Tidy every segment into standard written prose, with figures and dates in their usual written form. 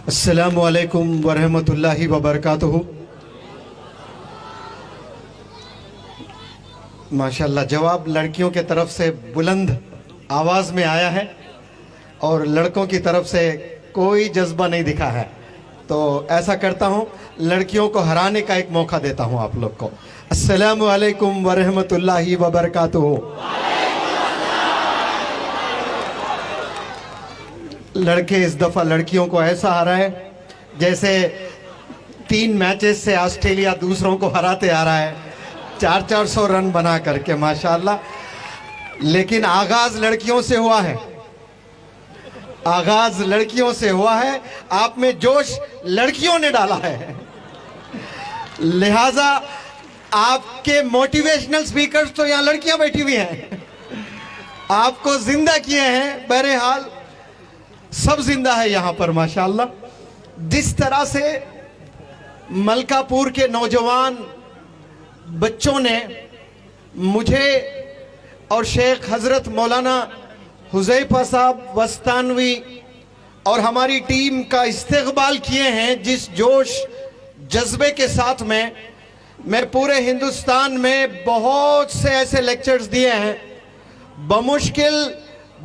अस्सलामु अलैकुम वरहमतुल्लाहि वबरकातुहू। माशाल्लाह जवाब लड़कियों के तरफ से बुलंद आवाज़ में आया है और लड़कों की तरफ से कोई जज्बा नहीं दिखा है। तो ऐसा करता हूँ, लड़कियों को हराने का एक मौका देता हूँ आप लोग को। अस्सलामु अलैकुम वरहमतुल्लाहि वबरकातुहू। लड़के इस दफ़ा लड़कियों को ऐसा हराए जैसे 3 मैचेस से ऑस्ट्रेलिया दूसरों को हराते आ रहा है, 400 रन बना करके माशाल्लाह। लेकिन आगाज लड़कियों से हुआ है, आगाज लड़कियों से हुआ है। आप में जोश लड़कियों ने डाला है, लिहाजा आपके मोटिवेशनल स्पीकर्स तो यहाँ लड़कियां बैठी हुई हैं, आपको जिंदा किए हैं। बहरहाल सब जिंदा है यहाँ पर माशाल्लाह। जिस तरह से मलकापुर के नौजवान बच्चों ने मुझे और शेख हजरत मौलाना हुज़ैफा साहब वस्तानवी और हमारी टीम का इस्तकबाल किए हैं, जिस जोश जज्बे के साथ में मैं पूरे हिंदुस्तान में बहुत से ऐसे लेक्चर्स दिए हैं, बमुश्किल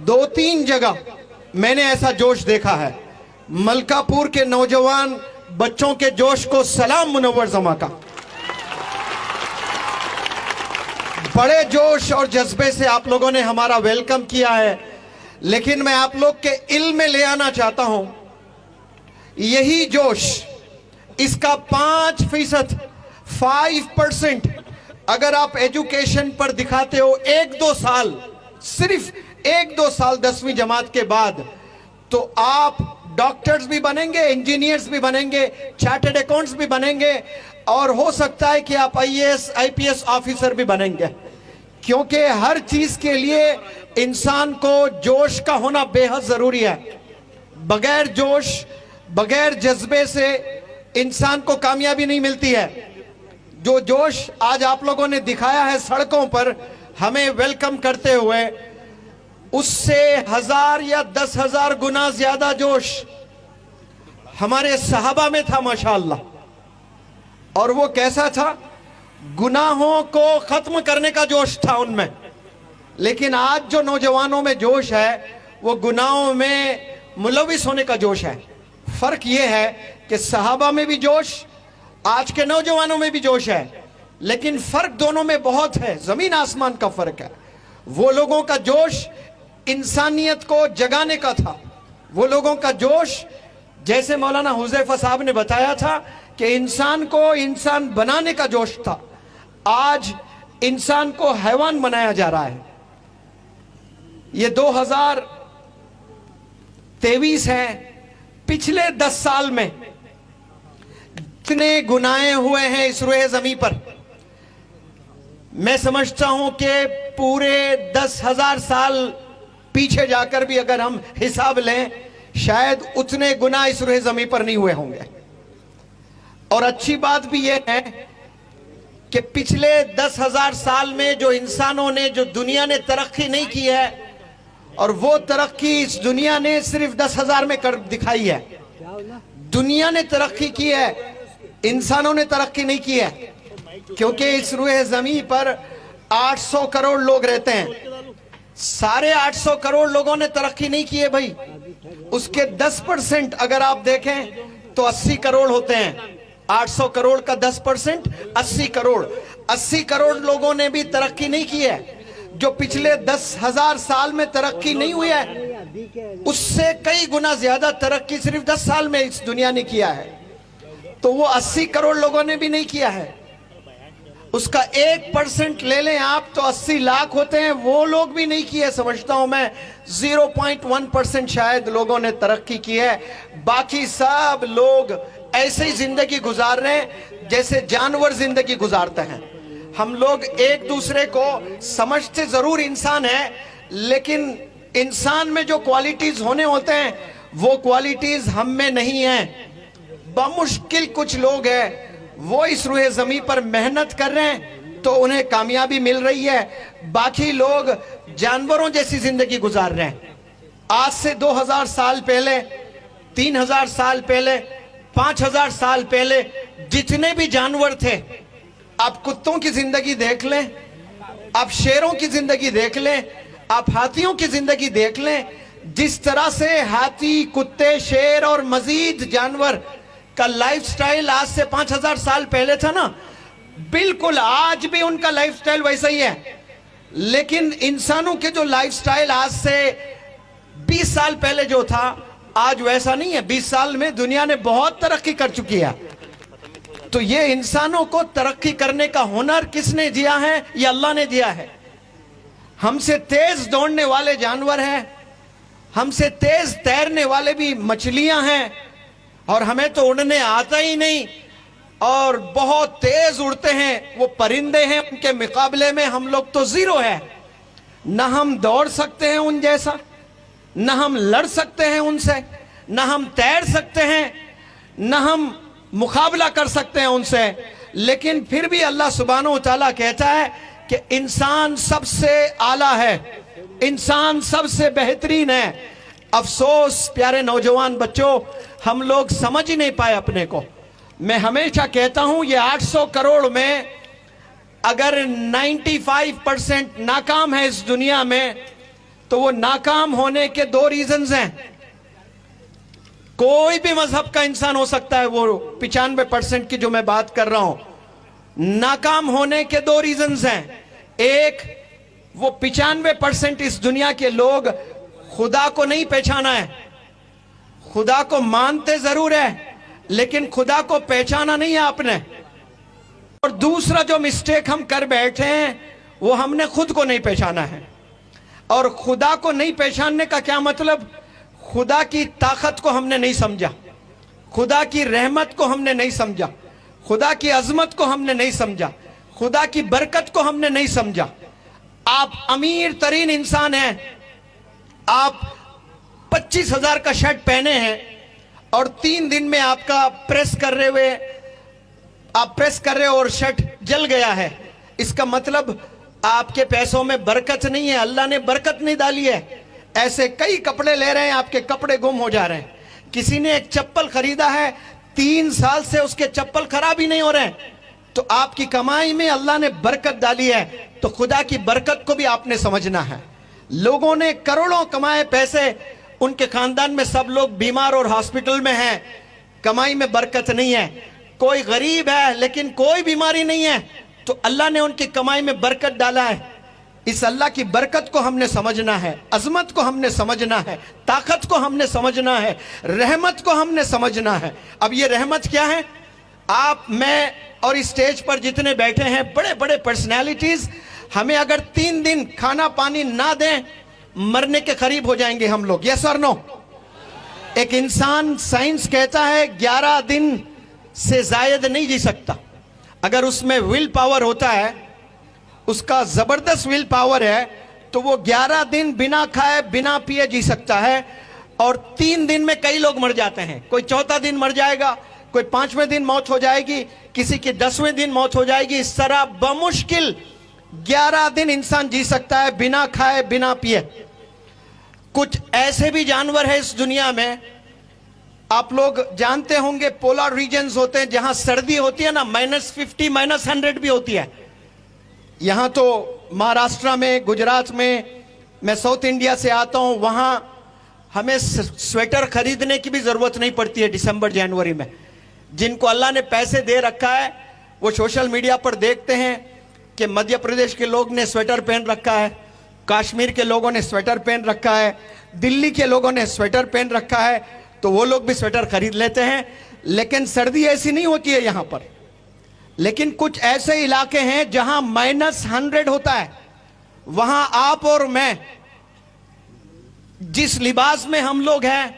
2-3 जगह मैंने ऐसा जोश देखा है। मलकापुर के नौजवान बच्चों के जोश को सलाम मुनव्वर जमा का। बड़े जोश और जज्बे से आप लोगों ने हमारा वेलकम किया है, लेकिन मैं आप लोग के इल्म में ले आना चाहता हूं, यही जोश, इसका 5% 5% अगर आप एजुकेशन पर दिखाते हो 1-2 साल, सिर्फ 1-2 साल 10वीं जमात के बाद, तो आप डॉक्टर्स भी बनेंगे, इंजीनियर्स भी बनेंगे, चार्टर्ड अकाउंट्स भी बनेंगे और हो सकता है कि आप IAS IPS ऑफिसर भी बनेंगे। क्योंकि हर चीज के लिए इंसान को जोश का होना बेहद जरूरी है। बगैर जोश, बगैर जज्बे से इंसान को कामयाबी नहीं मिलती है। जो जोश आज आप लोगों ने दिखाया है सड़कों पर हमें वेलकम करते हुए, उससे 1000 या 10,000 गुना ज्यादा जोश हमारे सहाबा में था माशाअल्लाह। और वो कैसा था? गुनाहों को खत्म करने का जोश था उनमें। लेकिन आज जो नौजवानों में जोश है वो गुनाहों में मुलविस होने का जोश है। फर्क ये है कि सहाबा में भी जोश, आज के नौजवानों में भी जोश है, लेकिन फर्क दोनों में बहुत है, जमीन आसमान का फर्क है। वो लोगों का जोश इंसानियत को जगाने का था, वो लोगों का जोश जैसे मौलाना हुज़ैफा साहब ने बताया था कि इंसान को इंसान बनाने का जोश था। आज इंसान को हैवान बनाया जा रहा है। ये 2023 है, पिछले 10 साल में इतने गुनाहें हुए हैं इस रुए ज़मीं पर, मैं समझता हूं कि पूरे 10,000 साल पीछे जाकर भी अगर हम हिसाब लें, शायद उतने गुनाह इस रुए ज़मीं पर नहीं हुए होंगे। और अच्छी बात भी यह है कि पिछले 10,000 साल में जो इंसानों ने, जो दुनिया ने तरक्की नहीं की है, और वो तरक्की इस दुनिया ने सिर्फ 10,000 में कर दिखाई है। दुनिया ने तरक्की की है, इंसानों ने तरक्की नहीं की है। क्योंकि इस रुए ज़मीं पर 800 करोड़ लोग रहते हैं, सारे 800 करोड़ लोगों ने तरक्की नहीं की है भाई। उसके 10% अगर आप देखें तो 80 करोड़ होते हैं। 800 करोड़ का 10% 80 करोड़। 80 करोड़ लोगों ने भी तरक्की नहीं की है। जो पिछले 10,000 साल में तरक्की नहीं हुई है, उससे कई गुना ज्यादा तरक्की सिर्फ 10 साल में इस दुनिया ने किया है। तो वो 80 करोड़ लोगों ने भी नहीं किया है। उसका 1% ले लें आप तो 80 लाख होते हैं, वो लोग भी नहीं किए। समझता हूं मैं 0.1% शायद लोगों ने तरक्की की है। बाकी सब लोग ऐसे ही जिंदगी गुजार रहे हैं जैसे जानवर जिंदगी गुजारते हैं। हम लोग एक दूसरे को समझते जरूर इंसान है, लेकिन इंसान में जो क्वालिटीज होने होते हैं वो क्वालिटीज हम में नहीं है। बमुश्किल कुछ लोग हैं वो इस रुए ज़मीं पर मेहनत कर रहे हैं तो उन्हें कामयाबी मिल रही है, बाकी लोग जानवरों जैसी जिंदगी गुजार रहे हैं। आज से 2000 साल पहले 3000 साल पहले, 5000 साल पहले जितने भी जानवर थे, आप कुत्तों की जिंदगी देख लें, आप शेरों की जिंदगी देख लें, आप हाथियों की जिंदगी देख लें, जिस तरह से हाथी, कुत्ते, शेर और मजीद जानवर का लाइफस्टाइल आज से 5000 साल पहले था ना, बिल्कुल आज भी उनका लाइफस्टाइल वैसा ही है। लेकिन इंसानों के जो लाइफस्टाइल आज से 20 साल पहले जो था, आज वैसा नहीं है। 20 साल में दुनिया ने बहुत तरक्की कर चुकी है। तो ये इंसानों को तरक्की करने का हुनर किसने दिया है? ये अल्लाह ने दिया है। हमसे तेज दौड़ने वाले जानवर हैं, हमसे तेज तैरने वाले भी मछलियां हैं, और हमें तो उड़ने आता ही नहीं, और बहुत तेज उड़ते हैं वो परिंदे हैं, उनके मुकाबले में हम लोग तो जीरो है। ना हम दौड़ सकते हैं उन जैसा, ना हम लड़ सकते हैं उनसे, ना हम तैर सकते हैं, ना हम मुकाबला कर सकते हैं उनसे। लेकिन फिर भी अल्लाह सुब्हानहू व तआला कहता है कि इंसान सबसे आला है, इंसान सबसे बेहतरीन है। अफसोस प्यारे नौजवान बच्चों, हम लोग समझ ही नहीं पाए अपने को। मैं हमेशा कहता हूं ये 800 करोड़ में अगर 95% नाकाम है इस दुनिया में, तो वो नाकाम होने के 2 रीजंस हैं। कोई भी मजहब का इंसान हो सकता है, वो 95% की जो मैं बात कर रहा हूं, नाकाम होने के 2 रीजंस हैं। एक, वो 95% इस दुनिया के लोग खुदा को नहीं पहचाना है, खुदा को मानते जरूर है लेकिन खुदा को पहचाना नहीं है आपने। और दूसरा जो मिस्टेक हम कर बैठे हैं, वो हमने खुद को नहीं पहचाना है। और खुदा को नहीं पहचानने का क्या मतलब? खुदा की ताकत को हमने नहीं समझा, खुदा की रहमत को हमने नहीं समझा, खुदा की अजमत को हमने नहीं समझा, खुदा की बरकत को हमने नहीं समझा। आप अमीर तरीन इंसान हैं, आप 25,000 का शर्ट पहने हैं और 3 दिन में आपका प्रेस कर रहे हो और शर्ट जल गया है। इसका मतलब आपके पैसों में बरकत नहीं है, अल्लाह ने बरकत नहीं डाली है। ऐसे कई कपड़े ले रहे हैं, आपके कपड़े गुम हो जा रहे हैं। किसी ने एक चप्पल खरीदा है, 3 साल से उसके चप्पल खराब ही नहीं हो रहे हैं। तो आपकी कमाई में अल्लाह ने बरकत डाली है, तो खुदा की बरकत को भी आपने समझना है। लोगों ने करोड़ों कमाए पैसे, उनके खानदान में सब लोग बीमार और हॉस्पिटल में हैं, कमाई में बरकत नहीं है। कोई गरीब है लेकिन कोई बीमारी नहीं है, तो अल्लाह ने उनकी कमाई में बरकत डाला है। इस अल्लाह की बरकत को हमने समझना है, अजमत को हमने समझना है, ताकत को हमने समझना है, रहमत को हमने समझना है। अब ये रहमत क्या है? आप, मैं और इस स्टेज पर जितने बैठे हैं बड़े बड़े पर्सनैलिटीज, हमें अगर 3 दिन खाना पानी ना दें, मरने के करीब हो जाएंगे हम लोग। यस और नो? एक इंसान, साइंस कहता है 11 दिन से जायद नहीं जी सकता। अगर उसमें विल पावर होता है, उसका जबरदस्त विल पावर है, तो वो 11 दिन बिना खाए बिना पिए जी सकता है। और 3 दिन में कई लोग मर जाते हैं। कोई 4था दिन मर जाएगा, कोई 5वें दिन मौत हो जाएगी, किसी की 10वें दिन मौत हो जाएगी। इस तरह बमुश्किल 11 दिन इंसान जी सकता है बिना खाए बिना पिए। कुछ ऐसे भी जानवर है इस दुनिया में, आप लोग जानते होंगे, पोलर रीजन्स होते हैं जहां सर्दी होती है ना, -50 -100 भी होती है। यहां तो महाराष्ट्र में, गुजरात में, मैं साउथ इंडिया से आता हूं, वहां हमें स्वेटर खरीदने की भी जरूरत नहीं पड़ती है दिसंबर जनवरी में। जिनको अल्लाह ने पैसे दे रखा है, वो सोशल मीडिया पर देखते हैं कि मध्य प्रदेश के लोग ने स्वेटर पहन रखा है, कश्मीर के लोगों ने स्वेटर पहन रखा है, दिल्ली के लोगों ने स्वेटर पहन रखा है, तो वो लोग भी स्वेटर खरीद लेते हैं। लेकिन सर्दी ऐसी नहीं होती है यहां पर। लेकिन कुछ ऐसे इलाके हैं जहां -100 होता है, वहां आप और मैं, जिस लिबास में हम लोग हैं,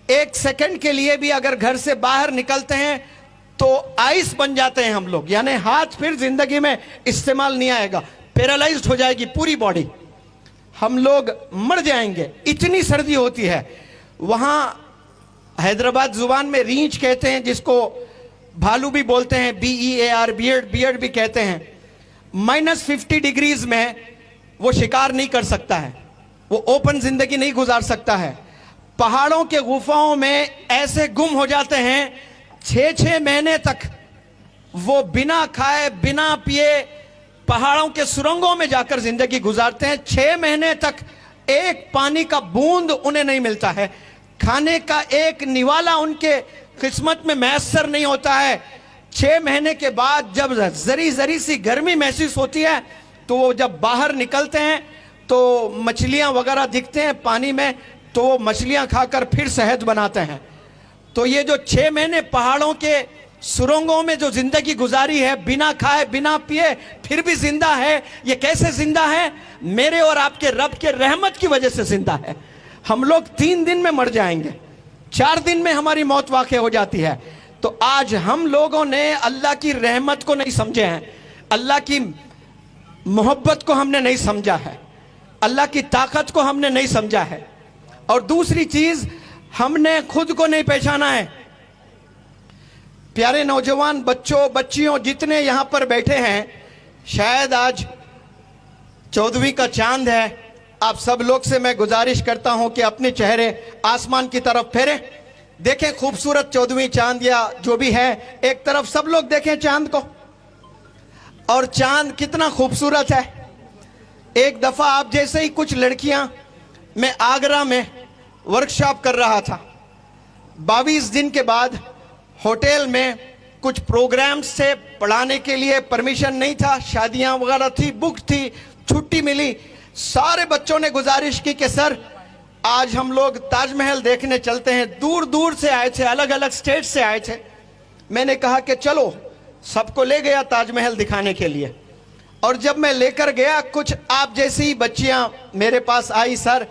1 सेकंड के लिए भी अगर घर से बाहर निकलते हैं तो आइस बन जाते हैं हम लोग। यानी हाथ फिर जिंदगी में इस्तेमाल नहीं आएगा, पैरालाइज्ड हो जाएगी पूरी बॉडी, हम लोग मर जाएंगे, इतनी सर्दी होती है वहां। हैदराबाद जुबान में रींच कहते हैं, जिसको भालू भी बोलते हैं, BEAR, बियर्ड भी कहते हैं। -50 डिग्रीज में वो शिकार नहीं कर सकता है, वो ओपन जिंदगी नहीं गुजार सकता है। पहाड़ों के गुफाओं में ऐसे गुम हो जाते हैं, 6-6 महीने तक वो बिना खाए बिना पिए पहाड़ों के सुरंगों में जाकर जिंदगी गुजारते हैं। 6 महीने तक एक पानी का बूंद उन्हें नहीं मिलता है, खाने का एक निवाला उनके किस्मत में मैसर नहीं होता है। 6 महीने के बाद जब जरी जरी सी गर्मी महसूस होती है तो वो जब बाहर निकलते हैं तो मछलियां वगैरह दिखते हैं पानी में, तो वो मछलियां खाकर फिर शहद बनाते हैं। तो ये जो 6 महीने पहाड़ों के सुरंगों में जो जिंदगी गुजारी है, बिना खाए बिना पिए फिर भी जिंदा है, ये कैसे जिंदा है? मेरे और आपके रब के रहमत की वजह से जिंदा है। हम लोग 3 दिन में मर जाएंगे, 4 दिन में हमारी मौत वाक़ई हो जाती है। तो आज हम लोगों ने अल्लाह की रहमत को नहीं समझे हैं, अल्लाह की मोहब्बत को हमने नहीं समझा है, अल्लाह की ताकत को हमने नहीं समझा है। और दूसरी चीज, हमने खुद को नहीं पहचाना है। प्यारे नौजवान बच्चों बच्चियों जितने यहां पर बैठे हैं, शायद आज 14वीं का चांद है। आप सब लोग से मैं गुजारिश करता हूं कि अपने चेहरे आसमान की तरफ फेरें, देखें खूबसूरत 14वीं चांद या जो भी है, एक तरफ सब लोग देखें चांद को। और चांद कितना खूबसूरत है। एक दफा आप जैसे ही कुछ लड़कियां, मैं आगरा में वर्कशॉप कर रहा था, 22 दिन के बाद होटल में कुछ प्रोग्राम्स से पढ़ाने के लिए परमिशन नहीं था, शादियां वगैरह थी, बुक थी, छुट्टी मिली। सारे बच्चों ने गुजारिश की कि सर आज हम लोग ताजमहल देखने चलते हैं। दूर दूर से आए थे, अलग अलग स्टेट से आए थे। मैंने कहा कि चलो, सबको ले गया ताजमहल दिखाने के लिए। और जब मैं लेकर गया, कुछ आप जैसी ही बच्चियां मेरे पास आई, सर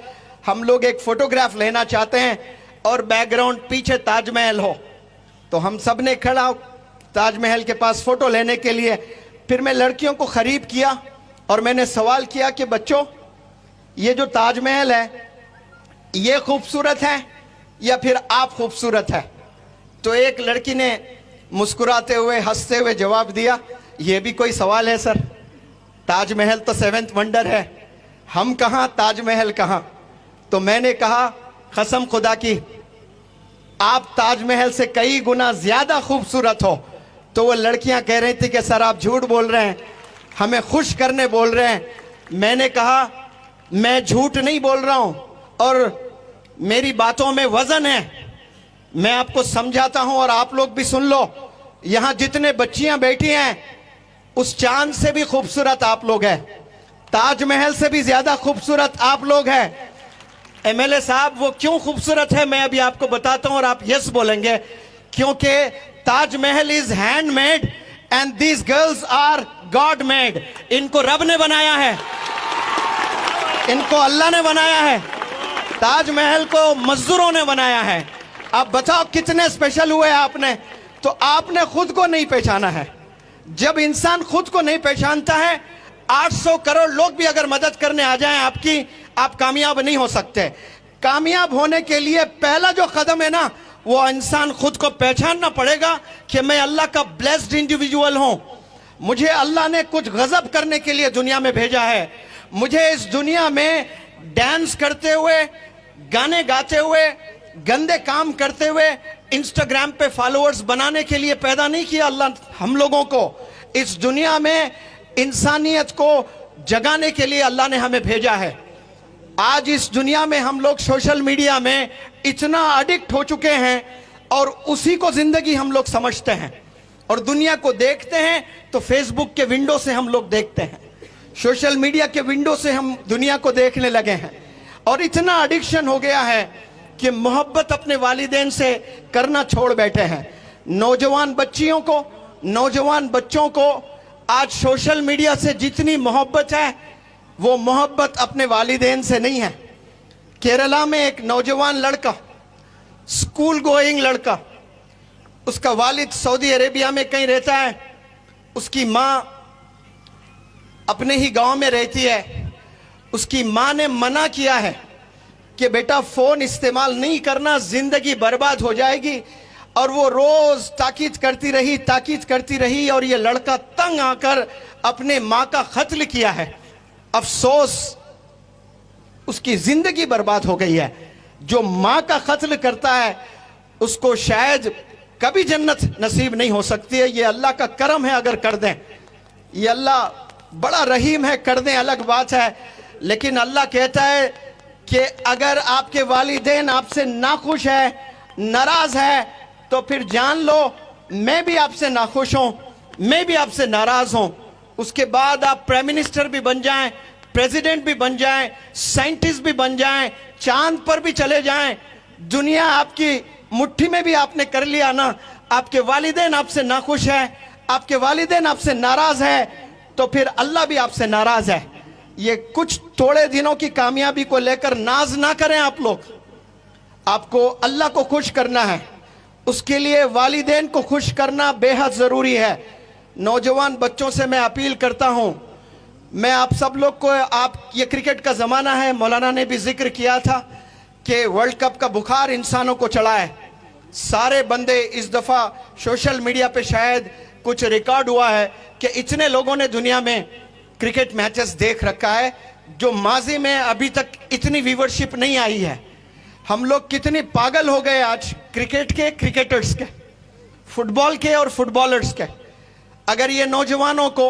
हम लोग एक फोटोग्राफ लेना चाहते हैं और बैकग्राउंड पीछे ताजमहल हो। तो हम सब ने खड़ा ताजमहल के पास फोटो लेने के लिए। फिर मैं लड़कियों को करीब किया और मैंने सवाल किया कि बच्चों, ये जो ताजमहल है ये खूबसूरत है या फिर आप खूबसूरत है? तो एक लड़की ने मुस्कुराते हुए हंसते हुए जवाब दिया, ये भी कोई सवाल है सर, ताजमहल तो 7th वंडर है, हम कहाँ ताजमहल कहाँ। तो मैंने कहा कसम खुदा की, आप ताजमहल से कई गुना ज्यादा खूबसूरत हो। तो वो लड़कियां कह रही थी कि सर आप झूठ बोल रहे हैं, हमें खुश करने बोल रहे हैं। मैंने कहा मैं झूठ नहीं बोल रहा हूं और मेरी बातों में वजन है। मैं आपको समझाता हूं और आप लोग भी सुन लो। यहां जितने बच्चियां बैठी हैं, उस चांद से भी खूबसूरत आप लोग हैं, ताजमहल से भी ज्यादा खूबसूरत आप लोग हैं। एमएलए साहब वो क्यों खूबसूरत है मैं अभी आपको बताता हूं और आप यस बोलेंगे, क्योंकि Taj Mahal is handmade and these girls are god made. इनको रब ने बनाया है, इनको अल्लाह ने बनाया है, ताजमहल को मजदूरों ने बनाया है। अब बताओ कितने स्पेशल हुए आपने। तो आपने खुद को नहीं पहचाना है। जब इंसान खुद को नहीं पहचानता है, 800 करोड़ लोग भी अगर मदद करने आ जाएं आपकी, आप कामयाब नहीं हो सकते। कामयाब होने के लिए पहला जो कदम है ना, वो इंसान खुद को पहचानना पड़ेगा कि मैं अल्लाह का ब्लेस्ड इंडिविजुअल हूं। मुझे अल्लाह ने कुछ गजब करने के लिए दुनिया में भेजा है। मुझे इस दुनिया में डांस करते हुए, गाने गाते हुए, गंदे काम करते हुए, इंस्टाग्राम पे फॉलोअर्स बनाने के लिए पैदा नहीं किया अल्लाह। हम लोगों को इस दुनिया में इंसानियत को जगाने के लिए अल्लाह ने हमें भेजा है। आज इस दुनिया में हम लोग सोशल मीडिया में इतना एडिक्ट हो चुके हैं और उसी को जिंदगी हम लोग समझते हैं और दुनिया को देखते हैं तो फेसबुक के विंडो से हम लोग देखते हैं, सोशल मीडिया के विंडो से हम दुनिया को देखने लगे हैं। और इतना एडिक्शन हो गया है कि मोहब्बत अपने वालिदैन से करना छोड़ बैठे हैं। नौजवान बच्चियों को, नौजवान बच्चों को आज सोशल मीडिया से जितनी मोहब्बत है, वो मोहब्बत अपने वालिदैन से नहीं है। केरला में एक नौजवान लड़का, स्कूल गोइंग लड़का, उसका वालिद सऊदी अरेबिया में कहीं रहता है, उसकी माँ अपने ही गांव में रहती है। उसकी माँ ने मना किया है कि बेटा फोन इस्तेमाल नहीं करना, जिंदगी बर्बाद हो जाएगी। और वो रोज ताकीद करती रही और ये लड़का तंग आकर अपने माँ का कत्ल किया है। अफसोस, उसकी जिंदगी बर्बाद हो गई है। जो माँ का कत्ल करता है उसको शायद कभी जन्नत नसीब नहीं हो सकती है। ये अल्लाह का करम है अगर कर दें, ये अल्लाह बड़ा रहीम है, कर दें अलग बात है। लेकिन अल्लाह कहता है कि अगर आपके वालिदैन आपसे नाखुश है, नाराज है, तो फिर जान लो मैं भी आपसे नाखुश हूं, मैं भी आपसे नाराज हूं। उसके बाद आप प्राइम मिनिस्टर भी बन जाएं, प्रेसिडेंट भी बन जाएं, साइंटिस्ट भी बन जाएं, चांद पर भी चले जाएं, दुनिया आपकी मुट्ठी में भी आपने कर लिया ना, आपके वालिदैन आपसे नाखुश है, आपके वालिदैन आपसे नाराज है, तो फिर अल्लाह भी आपसे नाराज है। ये कुछ थोड़े दिनों की कामयाबी को लेकर नाज ना करें आप लोग। आपको अल्लाह को खुश करना है, उसके लिए वालिदैन को खुश करना बेहद जरूरी है। नौजवान बच्चों से मैं अपील करता हूं, मैं आप सब लोग को, आप ये क्रिकेट का ज़माना है, मौलाना ने भी जिक्र किया था कि वर्ल्ड कप का बुखार इंसानों को चढ़ा है। सारे बंदे इस दफ़ा सोशल मीडिया पे शायद कुछ रिकॉर्ड हुआ है कि इतने लोगों ने दुनिया में क्रिकेट मैचेस देख रखा है जो माजी में अभी तक इतनी व्यूवरशिप नहीं आई है। हम लोग कितने पागल हो गए आज क्रिकेट के, क्रिकेटर्स के, फुटबॉल के और फुटबॉलर्स के। अगर ये नौजवानों को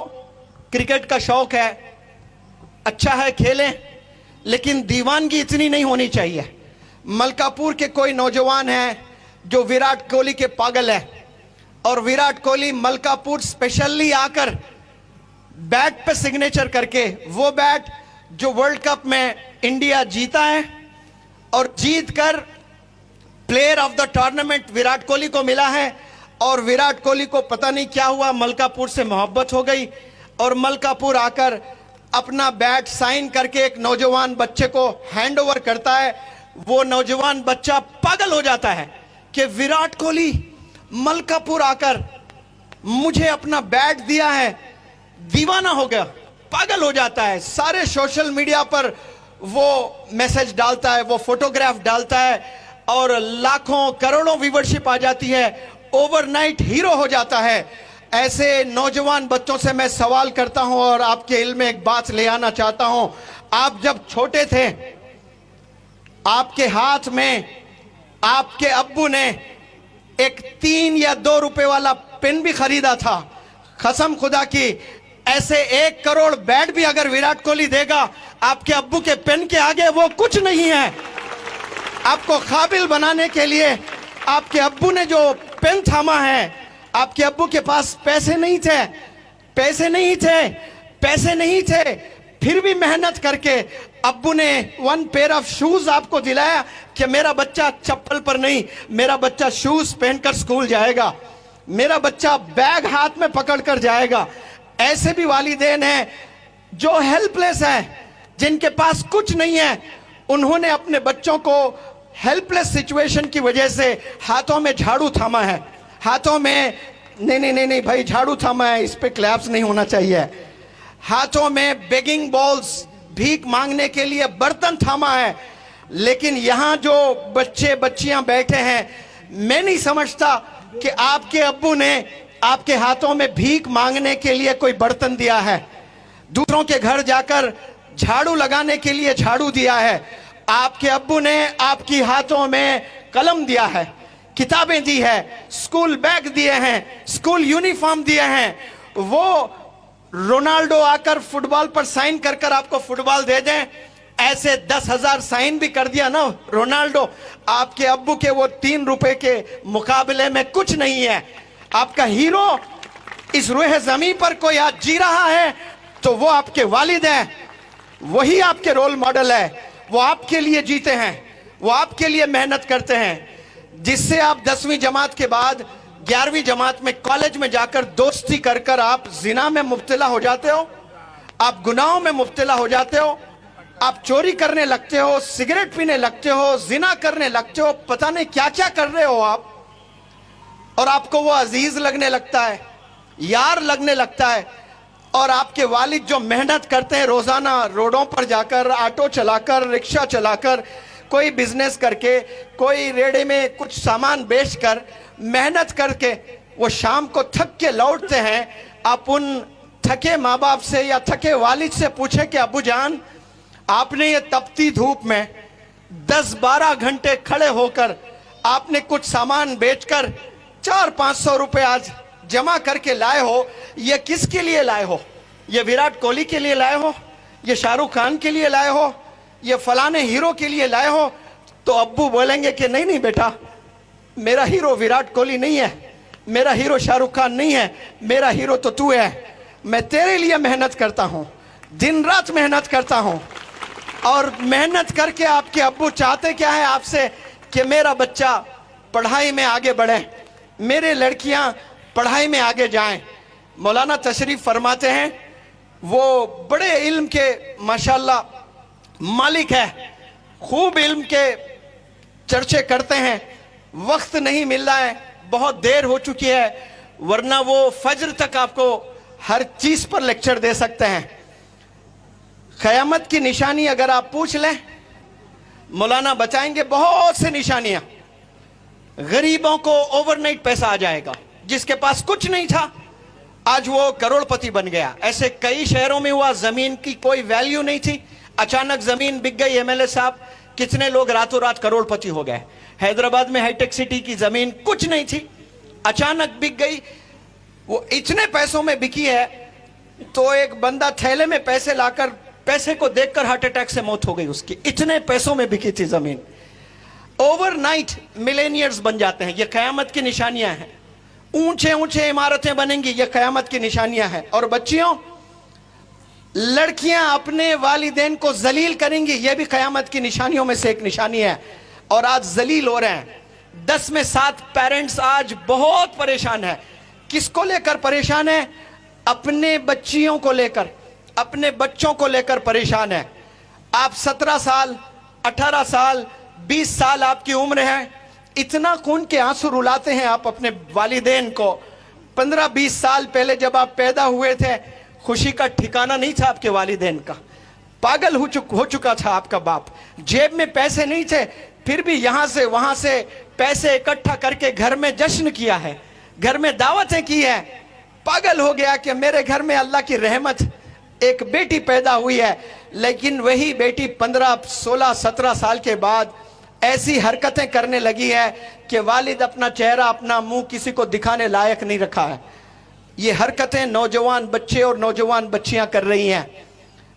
क्रिकेट का शौक है, अच्छा है, खेलें, लेकिन दीवानगी इतनी नहीं होनी चाहिए। मलकापुर के कोई नौजवान है जो विराट कोहली के पागल है, और विराट कोहली मलकापुर स्पेशली आकर बैट पे सिग्नेचर करके, वो बैट जो वर्ल्ड कप में इंडिया जीता है और जीत कर player of the tournament Virat Kohli को मिला है, और विराट कोहली को पता नहीं क्या हुआ, मलकापुर से मोहब्बत हो गई और मलकापुर आकर अपना बैट साइन करके एक नौजवान बच्चे को हैंड ओवर करता है। वो नौजवान बच्चा पागल हो जाता है कि विराट कोहली मलकापुर आकर मुझे अपना बैट दिया है, दीवाना हो गया, पागल हो जाता है। सारे सोशल मीडिया पर वो मैसेज डालता है, वो फोटोग्राफ डालता है और लाखों करोड़ों व्यूवरशिप आ जाती है, ओवरनाइट हीरो हो जाता है। ऐसे नौजवान बच्चों से मैं सवाल करता हूं और आपके इल्म में एक बात ले आना चाहता हूं। आप जब छोटे थे, आपके हाथ में आपके अब्बू ने एक 3 या 2 रुपए वाला पेन भी खरीदा था। कसम खुदा की, ऐसे 1 करोड़ बैट भी अगर विराट कोहली देगा, आपके अब्बू के पेन के आगे वो कुछ नहीं है। आपको काबिल बनाने के लिए आपके अब्बू ने जो पेन थामा है, आपके अब्बू के पास पैसे नहीं थे, पैसे नहीं थे, पैसे नहीं थे, फिर भी मेहनत करके अब्बू ने 1 पेयर ऑफ शूज आपको दिलाया कि मेरा बच्चा चप्पल पर नहीं, मेरा बच्चा शूज पहनकर स्कूल जाएगा, मेरा बच्चा बैग हाथ में पकड़कर जाएगा। ऐसे भी वालिदैन हैं जो हेल्पलेस हैं, जिनके पास कुछ नहीं है। उन्होंने अपने बच्चों को हेल्पलेस सिचुएशन की वजह से हाथों में झाड़ू थामा है, हाथों में नहीं भाई, झाड़ू थामा है, इस पे क्लैप्स नहीं होना चाहिए। हाथों में बेगिंग बॉल्स, भीख मांगने के लिए बर्तन थामा है। लेकिन यहां जो बच्चे बच्चियां बैठे हैं, मैं नहीं समझता कि आपके अब्बू ने आपके हाथों में भीख मांगने के लिए कोई बर्तन दिया है, दूसरों के घर जाकर झाड़ू लगाने के लिए झाड़ू दिया है। आपके अब्बू ने आपकी हाथों में कलम दिया है, किताबें दी है, स्कूल बैग दिए हैं, स्कूल यूनिफॉर्म दिए हैं। वो रोनाल्डो आकर फुटबॉल पर साइन कर कर आपको फुटबॉल दे दें, ऐसे 10,000 साइन भी कर दिया ना रोनाल्डो, आपके अब्बू के वो 3 रुपए के मुकाबले में कुछ नहीं है। आपका हीरो इस रूह जमीन पर कोई आज जी रहा है तो वो आपके वालिद हैं, वही आपके रोल मॉडल है। वो आपके लिए जीते हैं, वो आपके लिए मेहनत करते हैं। जिससे आप 10वीं जमात के बाद 11वीं जमात में कॉलेज में जाकर दोस्ती कर कर आप जिना में मुब्तला हो जाते हो, आप गुनाहों में मुब्तला हो जाते हो, आप चोरी करने लगते हो, सिगरेट पीने लगते हो, जिना करने लगते हो, पता नहीं क्या क्या कर रहे हो आप, और आपको वो अजीज लगने लगता है, यार लगने लगता है। और आपके वालिद जो मेहनत करते हैं रोजाना रोडों पर जाकर, ऑटो चलाकर, रिक्शा चलाकर, कोई बिजनेस करके, कोई रेड़े में कुछ सामान बेचकर, मेहनत करके वो शाम को थक के लौटते हैं। आप उन थके माँ बाप से या थके वालिद से पूछे कि अबू जान, आपने ये तपती धूप में 10-12 घंटे खड़े होकर आपने कुछ सामान बेचकर 400-500 रुपए आज जमा करके लाए हो, ये किसके लिए लाए हो? ये विराट कोहली के लिए लाए हो? ये शाहरुख खान के लिए लाए हो? ये फलाने हीरो के लिए लाए हो? तो अब्बू बोलेंगे कि नहीं नहीं बेटा, मेरा हीरो विराट कोहली नहीं है, मेरा हीरो शाहरुख खान नहीं है, मेरा हीरो तो तू है। मैं तेरे लिए मेहनत करता हूं, दिन रात मेहनत करता हूं। और मेहनत करके आपके अब्बू चाहते क्या है आपसे? कि मेरा बच्चा पढ़ाई में आगे बढ़े, मेरे लड़कियां पढ़ाई में आगे जाएं। मौलाना तशरीफ फरमाते हैं, वो बड़े इल्म के माशाल्लाह मालिक है, खूब इल्म के चर्चे करते हैं। वक्त नहीं मिल रहा है, बहुत देर हो चुकी है, वरना वो फज्र तक आपको हर चीज पर लेक्चर दे सकते हैं। क़यामत की निशानी अगर आप पूछ लें, मौलाना बताएंगे बहुत से निशानियां। गरीबों को ओवरनाइट पैसा आ जाएगा, जिसके पास कुछ नहीं था आज वो करोड़पति बन गया। ऐसे कई शहरों में हुआ, जमीन की कोई वैल्यू नहीं थी, अचानक जमीन बिक गई। एमएलए साहब, कितने लोग रातों रात करोड़पति हो गए। हैदराबाद में हाईटेक सिटी की जमीन कुछ नहीं थी, अचानक बिक गई। वो इतने पैसों में बिकी है तो एक बंदा थैले में पैसे लाकर, पैसे को देखकर हार्ट अटैक से मौत हो गई उसकी, इतने पैसों में बिकी थी जमीन। ओवरनाइट मिलेनियर्स बन जाते हैं, ये कयामत की निशानियां हैं। ऊंचे ऊंचे इमारतें बनेंगी, ये कयामत की निशानियां हैं। और बच्चियों, लड़कियां अपने वालिदैन को जलील करेंगी, ये भी कयामत की निशानियों में से एक निशानी है। और आज जलील हो रहे हैं। 10 में 7 पेरेंट्स आज बहुत परेशान है। किसको लेकर परेशान है? अपने बच्चियों को लेकर, अपने बच्चों को लेकर परेशान है। आप 17 साल, 18 साल, 20 साल आपकी उम्र है, इतना खून के आंसू रुलाते हैं आप अपने वालिदैन को। 15-20 साल पहले जब आप पैदा हुए थे, खुशी का ठिकाना नहीं था आपके वालिदैन का। पागल हो चुका था आपका बाप। जेब में पैसे नहीं थे, फिर भी यहां से वहां से पैसे इकट्ठा करके घर में जश्न किया है, घर में दावतें की है। पागल हो गया कि मेरे घर में अल्लाह की रहमत, एक बेटी पैदा हुई है। लेकिन वही बेटी 15, 16, 17 साल के बाद ऐसी हरकतें करने लगी है कि वालिद अपना चेहरा, अपना मुंह किसी को दिखाने लायक नहीं रखा है। ये हरकतें नौजवान बच्चे और नौजवान बच्चियां कर रही हैं।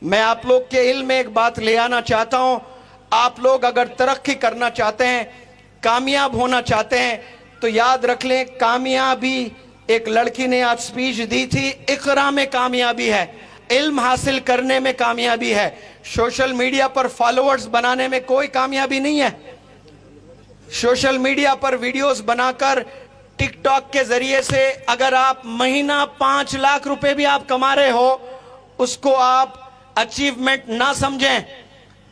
मैं आप लोग के इल्म में एक बात ले आना चाहता हूं। आप लोग अगर तरक्की करना चाहते हैं, कामयाब होना चाहते हैं, तो याद रख लें, कामयाबी, एक लड़की ने आज स्पीच दी थी, इकरा में कामयाबी है, इल्म हासिल करने में कामयाबी है। सोशल मीडिया पर फॉलोअर्स बनाने में कोई कामयाबी नहीं है। सोशल मीडिया पर वीडियोस बनाकर, टिकटॉक के जरिए से अगर आप महीना 5 लाख रुपए भी आप कमा रहे हो, उसको आप अचीवमेंट ना समझें।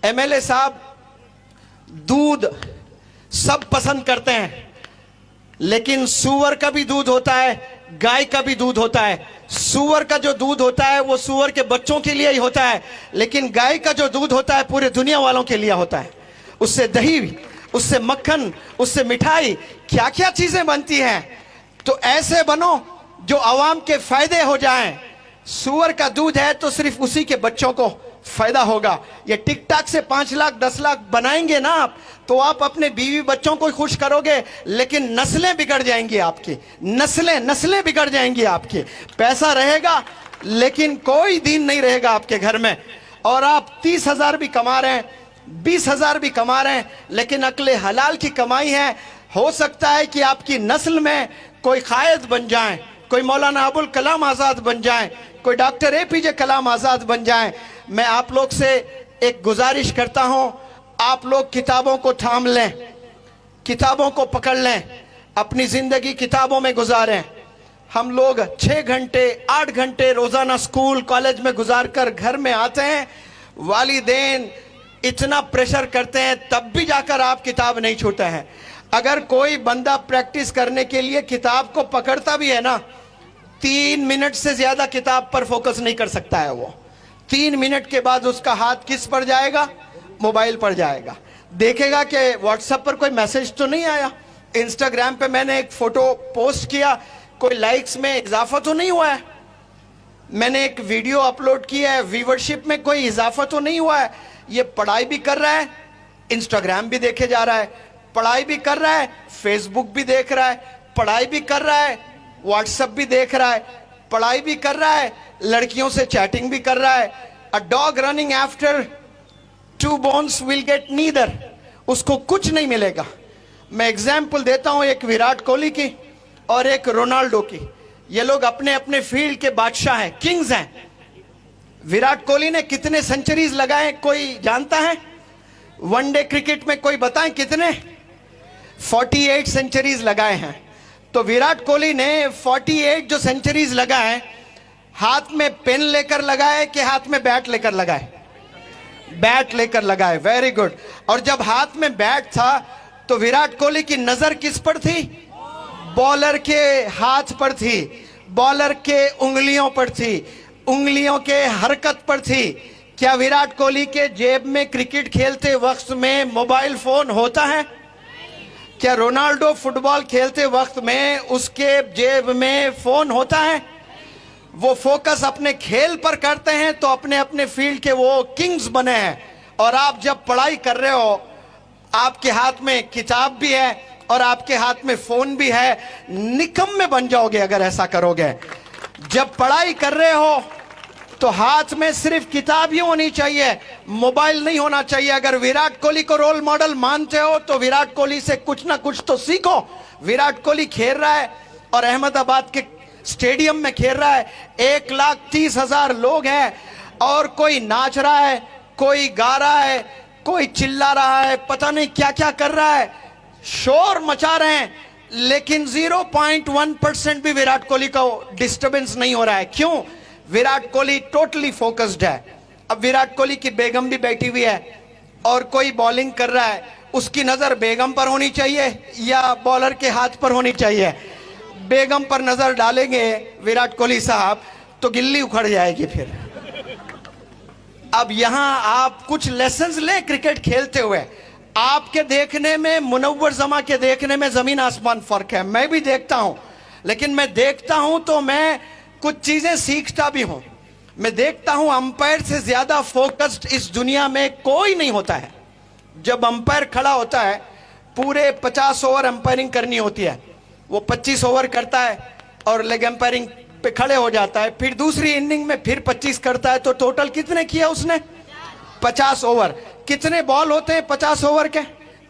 एमएलए साहब, दूध सब पसंद करते हैं, लेकिन सूअर का भी दूध होता है, गाय का भी दूध होता है। सूअर का जो दूध होता है वो सूअर के बच्चों के लिए ही होता है, लेकिन गाय का जो दूध होता है पूरे दुनिया वालों के लिए होता है। उससे दही, उससे मक्खन, उससे मिठाई, क्या क्या चीजें बनती हैं। तो ऐसे बनो जो आवाम के फायदे हो जाएं। सूअर का दूध है तो सिर्फ उसी के बच्चों को फायदा होगा। ये टिकटॉक से 5 लाख 10 लाख बनाएंगे ना आप, तो आप अपने बीवी बच्चों को खुश करोगे, लेकिन नस्लें बिगड़ जाएंगी आपकी, नस्लें बिगड़ जाएंगी आपकी। पैसा रहेगा लेकिन कोई दीन नहीं रहेगा आपके घर में। और आप 30,000 भी कमा रहे हैं, 20,000 भी कमा रहे हैं, लेकिन अक्ले हलाल की कमाई है। हो सकता है कि आपकी नस्ल में कोई कायद बन जाए, कोई मौलाना अबुल कलाम आजाद बन जाए, कोई डॉक्टर एपीजे कलाम आजाद बन जाए। मैं आप लोग से एक गुजारिश करता हूं, आप लोग किताबों को थाम लें, किताबों को पकड़ लें, अपनी जिंदगी किताबों में गुजारें। हम लोग 6 घंटे 8 घंटे रोजाना स्कूल कॉलेज में गुजार कर घर में आते हैं, वालिदैन इतना प्रेशर करते हैं, तब भी जाकर आप किताब नहीं छूते हैं। अगर कोई बंदा प्रैक्टिस करने के लिए किताब को पकड़ता भी है ना, 3 मिनट से ज्यादा किताब पर फोकस नहीं कर सकता है वो। 3 मिनट के बाद उसका हाथ किस पर जाएगा? मोबाइल पर जाएगा। देखेगा कि व्हाट्सएप पर कोई मैसेज तो नहीं आया, इंस्टाग्राम पे मैंने एक फोटो पोस्ट किया, कोई लाइक्स में इजाफा तो नहीं हुआ है, मैंने एक वीडियो अपलोड किया है, व्यूवरशिप में कोई इजाफा तो नहीं हुआ है। ये पढ़ाई भी कर रहा है इंस्टाग्राम भी देखे जा रहा है, पढ़ाई भी कर रहा है, फेसबुक भी देख रहा है, पढ़ाई भी कर रहा है, व्हाट्सएप भी देख रहा है, पढ़ाई भी कर रहा है, लड़कियों से चैटिंग भी कर रहा है। A dog running after two bones will get neither, उसको कुछ नहीं मिलेगा। मैं एग्जाम्पल देता हूं एक विराट कोहली की और एक रोनाल्डो की। ये लोग अपने अपने फील्ड के बादशाह हैं, किंग्स हैं। विराट कोहली ने कितने सेंचुरीज लगाए कोई जानता है? वनडे क्रिकेट में कोई बताएं कितने? 48 सेंचुरीज लगाए हैं। तो विराट कोहली ने 48 जो सेंचुरीज लगाए, हाथ में पेन लेकर लगाए कि हाथ में बैट लेकर लगाए? बैट लेकर लगाए। Very good. और जब हाथ में बैट था तो विराट कोहली की नजर किस पर थी? बॉलर के हाथ पर थी, बॉलर के उंगलियों पर थी, उंगलियों के हरकत पर थी। क्या विराट कोहली के जेब में क्रिकेट खेलते वक्त में मोबाइल फोन होता है? क्या रोनाल्डो फुटबॉल खेलते वक्त में उसके जेब में फोन होता है? वो फोकस अपने खेल पर करते हैं तो अपने अपने फील्ड के वो किंग्स बने हैं। और आप जब पढ़ाई कर रहे हो, आपके हाथ में किताब भी है और आपके हाथ में फोन भी है, निकम्मे बन जाओगे अगर ऐसा करोगे। जब पढ़ाई कर रहे हो तो हाथ में सिर्फ किताब ही होनी चाहिए, मोबाइल नहीं होना चाहिए। अगर विराट कोहली को रोल मॉडल मानते हो तो विराट कोहली से कुछ ना कुछ तो सीखो। विराट कोहली खेल रहा है और अहमदाबाद के स्टेडियम में खेल रहा है, 1,30,000 लोग हैं और कोई नाच रहा है, कोई गा रहा है, कोई चिल्ला रहा है, पता नहीं क्या क्या कर रहा है, शोर मचा रहे हैं, लेकिन 0.1% भी विराट कोहली का डिस्टरबेंस नहीं हो रहा है। क्यों? विराट कोहली टोटली फोकस्ड है। अब विराट कोहली की बेगम भी बैठी हुई है और कोई बॉलिंग कर रहा है, उसकी नजर बेगम पर होनी चाहिए या बॉलर के हाथ पर होनी चाहिए? बेगम पर नजर डालेंगे विराट कोहली साहब तो गिल्ली उखड़ जाएगी फिर। अब यहां आप कुछ लेसन्स लें क्रिकेट खेलते हुए। आपके देखने में, मुनव्वर जमा के देखने में जमीन आसमान फर्क है। मैं भी देखता हूं, लेकिन मैं देखता हूं तो मैं कुछ चीजें सीखता भी हूं। मैं देखता हूं अंपायर से ज्यादा फोकस्ड इस दुनिया में कोई नहीं होता है। जब अंपायर खड़ा होता है, पूरे 50 ओवर अंपायरिंग करनी होती है, वो 25 ओवर करता है और लेग अंपायरिंग पे खड़े हो जाता है, फिर दूसरी इनिंग में फिर 25 करता है। तो टोटल कितने किया उसने? 50 ओवर। कितने बॉल होते हैं 50 ओवर के?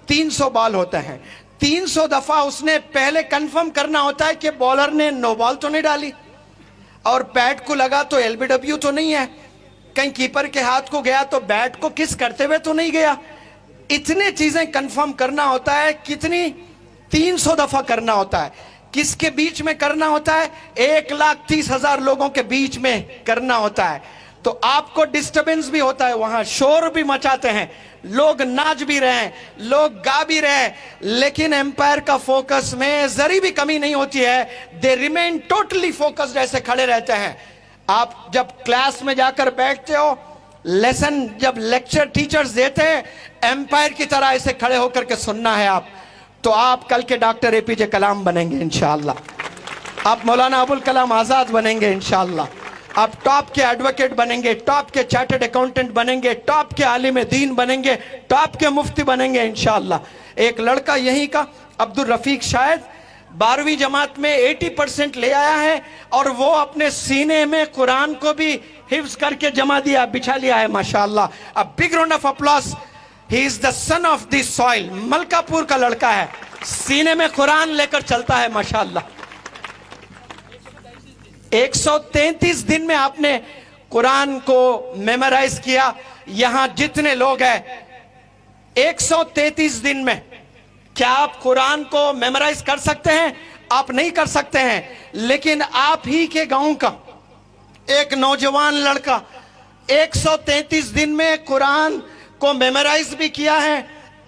300 बॉल होते हैं। 300 दफा उसने पहले कंफर्म करना होता है कि बॉलर ने नो बॉल तो नहीं डाली और बैट को लगा तो एलबीडब्ल्यू तो नहीं है, कहीं कीपर के हाथ को गया तो बैट को किस करते हुए तो नहीं गया। इतने चीजें कंफर्म करना होता है। कितनी? 300 दफा करना होता है। किसके बीच में करना होता है? 1,30,000 लोगों के बीच में करना होता है। तो आपको डिस्टरबेंस भी होता है, वहां शोर भी मचाते हैं, लोग नाच भी रहे हैं, लोग गा भी रहे हैं, लेकिन एम्पायर का फोकस में जरी भी कमी नहीं होती है। दे रिमेन टोटली फोकस्ड, ऐसे खड़े रहते हैं। आप जब क्लास में जाकर बैठते हो, लेसन जब लेक्चर टीचर्स देते हैं, एम्पायर की तरह ऐसे खड़े होकर के सुनना है आप, तो आप कल के डॉक्टर एपीजे कलाम बनेंगे इंशाअल्लाह। आप मौलाना अबुल कलाम आजाद बनेंगे इंशाअल्लाह। आप टॉप के एडवोकेट बनेंगे, टॉप के चार्टर्ड अकाउंटेंट बनेंगे, टॉप के आलिम दीन बनेंगे, टॉप के मुफ्ती बनेंगे इंशाअल्लाह। एक लड़का यहीं का अब्दुल रफीक शायद 12वीं जमात में 80% ले आया है और वो अपने सीने में कुरान को भी हिफ्ज करके जमा दिया, बिछा लिया है माशाअल्लाह। A big round of applause. He is the son of this soil. Malkapur का लड़का है, सीने में कुरान लेकर चलता है माशाअल्लाह। 133 दिन में आपने कुरान को मेमोराइज किया। यहां जितने लोग हैं 133 दिन में, क्या आप कुरान को मेमोराइज कर सकते हैं? आप नहीं कर सकते हैं। लेकिन आप ही के गांव का एक नौजवान लड़का 133 दिन में कुरान को मेमोराइज भी किया है।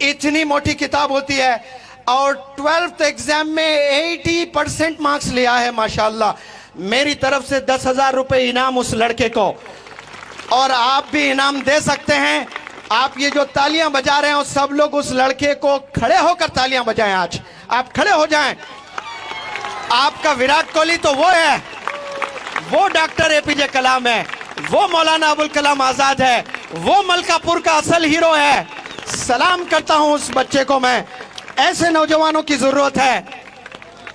इतनी मोटी किताब होती है और 12th एग्जाम में 80% मार्क्स लिया है माशाअल्लाह। मेरी तरफ से 10,000 रुपए इनाम उस लड़के को, और आप भी इनाम दे सकते हैं। आप ये जो तालियां बजा रहे हैं सब लोग उस लड़के को खड़े होकर तालियां बजाएं। आज आप खड़े हो जाएं। आपका विराट कोहली तो वो है, वो डॉक्टर एपीजे कलाम है, वो मौलाना अबुल कलाम आजाद है, वो मलकापुर का असल हीरो है। सलाम करता हूं उस बच्चे को मैं। ऐसे नौजवानों की जरूरत है,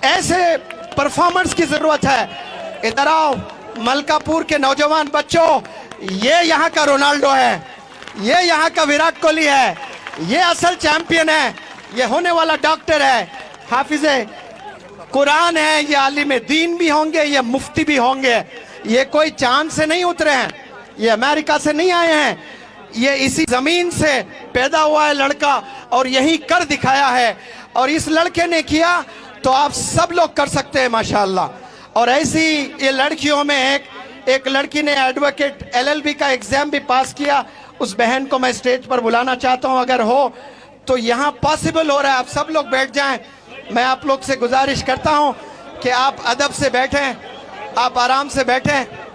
ऐसे परफॉर्मेंस की जरूरत है। इधर आओ मलकापुर के नौजवान बच्चों, ये यहाँ का रोनाल्डो है, ये यहाँ का विराट कोहली है, ये असल चैंपियन है, ये होने वाला डॉक्टर है, हाफिजे कुरान है, ये आलिम दीन भी होंगे, ये मुफ्ती भी होंगे। ये कोई चांद से नहीं उतरे हैं, ये अमेरिका से नहीं आए हैं, ये इसी जमीन से पैदा हुआ है लड़का और यही कर दिखाया है। और इस लड़के ने किया तो आप सब लोग कर सकते हैं माशाल्लाह। और ऐसी ये लड़कियों में एक लड़की ने एडवोकेट एलएलबी का एग्जाम भी पास किया। उस बहन को मैं स्टेज पर बुलाना चाहता हूं, अगर हो तो यहाँ पॉसिबल हो रहा है, आप सब लोग बैठ जाएं। मैं आप लोग से गुजारिश करता हूं कि आप अदब से बैठें, आप आराम से बैठें।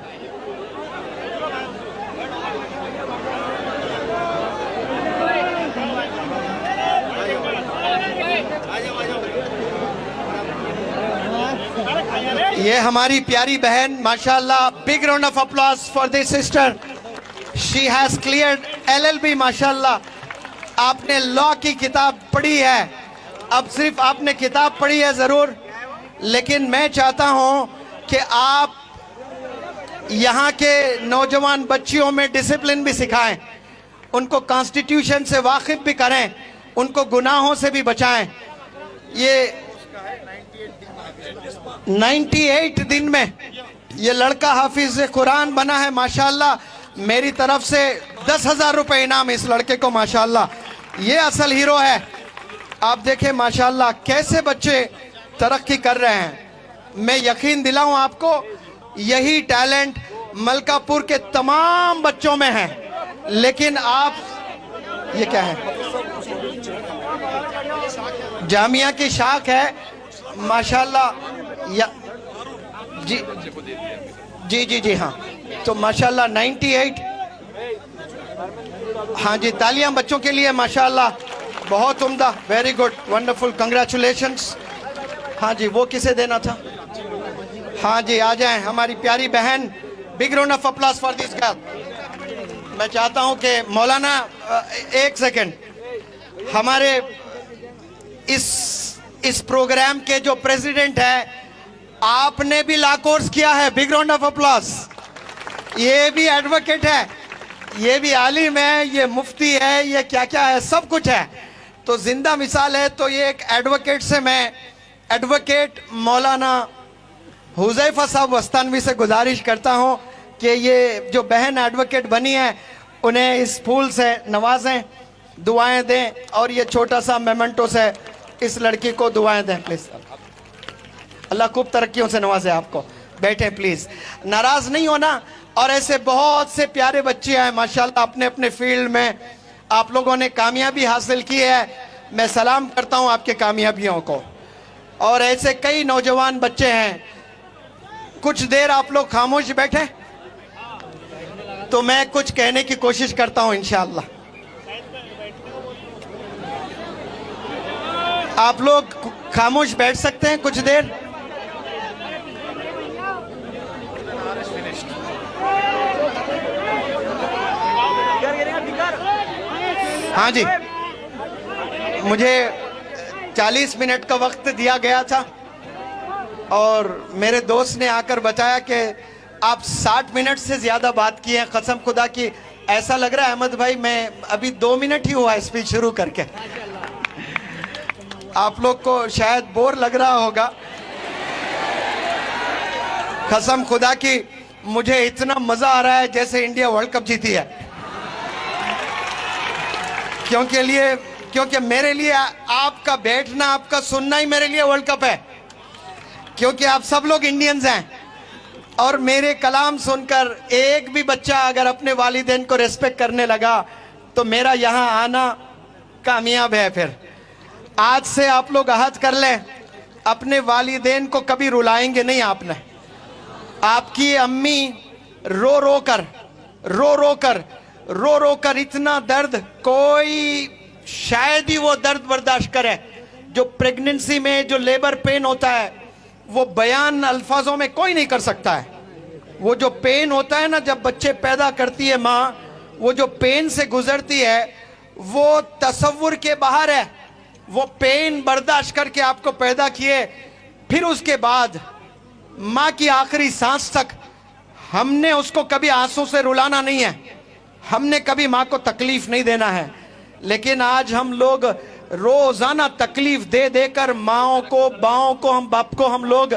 ये हमारी प्यारी बहन माशाल्लाह, big round of applause for this sister. She has cleared LLB माशाल्लाह। आपने लॉ की किताब पढ़ी है, अब सिर्फ आपने किताब पढ़ी है ज़रूर, लेकिन मैं चाहता हूं कि आप यहाँ के नौजवान बच्चियों में डिसिप्लिन भी सिखाएं, उनको कॉन्स्टिट्यूशन से वाकिफ भी करें, उनको गुनाहों से भी बचाएं। ये 98 दिन में ये लड़का हाफिज कुरान बना है माशाल्लाह। मेरी तरफ से 10,000 रुपए इनाम इस लड़के को माशाल्लाह। ये असल हीरो है। आप देखें माशाल्लाह कैसे बच्चे तरक्की कर रहे हैं। मैं यकीन दिलाऊं आपको, यही टैलेंट मलकापुर के तमाम बच्चों में है। लेकिन आप, ये क्या है, जामिया की शाख है माशाल्लाह। या जी जी जी जी हाँ, तो माशाल्लाह 98। हाँ जी, तालियां बच्चों के लिए माशाल्लाह, बहुत उम्दा, वेरी गुड, वंडरफुल, कंग्रेचुलेशंस। हाँ जी, वो किसे देना था? हाँ जी, आ जाएं हमारी प्यारी बहन। Big round of applause for this girl. मैं चाहता हूं कि मौलाना एक सेकंड, हमारे इस प्रोग्राम के जो प्रेसिडेंट है, आपने भी लॉ कोर्स किया है, बिग राउंड ऑफ अप्लॉज। ये भी एडवोकेट है, ये भी आलिम है, ये मुफ्ती है, ये क्या क्या है, सब कुछ है, तो जिंदा मिसाल है। तो ये एक एडवोकेट से मैं एडवोकेट मौलाना हुज़ैफा साहब वस्तानवी से गुजारिश करता हूं कि ये जो बहन एडवोकेट बनी है उन्हें इस फूल से नवाजें, दुआएं दें, और ये छोटा सा मेमेंटो से इस लड़की को दुआएं दें प्लीज। अल्लाह खूब तरक्कियों से नवाजे आपको। बैठे प्लीज, नाराज नहीं होना। और ऐसे बहुत से प्यारे बच्चे हैं माशाल्लाह, अपने अपने फील्ड में आप लोगों ने कामयाबी हासिल की है। मैं सलाम करता हूं आपके कामयाबियों को। और ऐसे कई नौजवान बच्चे हैं। कुछ देर आप लोग खामोश बैठे तो मैं कुछ कहने की कोशिश करता हूं इंशाअल्लाह। आप लोग खामोश बैठ सकते हैं कुछ देर। हाँ जी, मुझे 40 मिनट का वक्त दिया गया था और मेरे दोस्त ने आकर बताया कि आप 60 मिनट से ज़्यादा बात किए हैं। कसम खुदा की ऐसा लग रहा है अहमद भाई, मैं अभी 2 मिनट ही हुआ स्पीच शुरू करके। आप लोग को शायद बोर लग रहा होगा। कसम खुदा की मुझे इतना मज़ा आ रहा है जैसे इंडिया वर्ल्ड कप जीती है। क्योंकि मेरे लिए आपका बैठना, आपका सुनना ही मेरे लिए वर्ल्ड कप है। क्योंकि आप सब लोग इंडियंस हैं और मेरे कलाम सुनकर एक भी बच्चा अगर अपने वालिदैन को रिस्पेक्ट करने लगा तो मेरा यहाँ आना कामयाब है। फिर आज से आप लोग अहद कर लें, अपने वालिदैन को कभी रुलाएंगे नहीं आपने। आपकी अम्मी रो रो कर इतना दर्द, कोई शायद ही वो दर्द बर्दाश्त करे जो प्रेगनेंसी में जो लेबर पेन होता है, वो बयान अल्फाजों में कोई नहीं कर सकता है। वो जो पेन होता है ना, जब बच्चे पैदा करती है माँ, वो जो पेन से गुजरती है वो तसव्वुर के बाहर है। वो पेन बर्दाश्त करके आपको पैदा किए, फिर उसके बाद माँ की आखिरी सांस तक हमने उसको कभी आंसू से रुलाना नहीं है, हमने कभी माँ को तकलीफ नहीं देना है। लेकिन आज हम लोग रोजाना तकलीफ दे देकर माओं को, बाओं को, हम बाप को हम लोग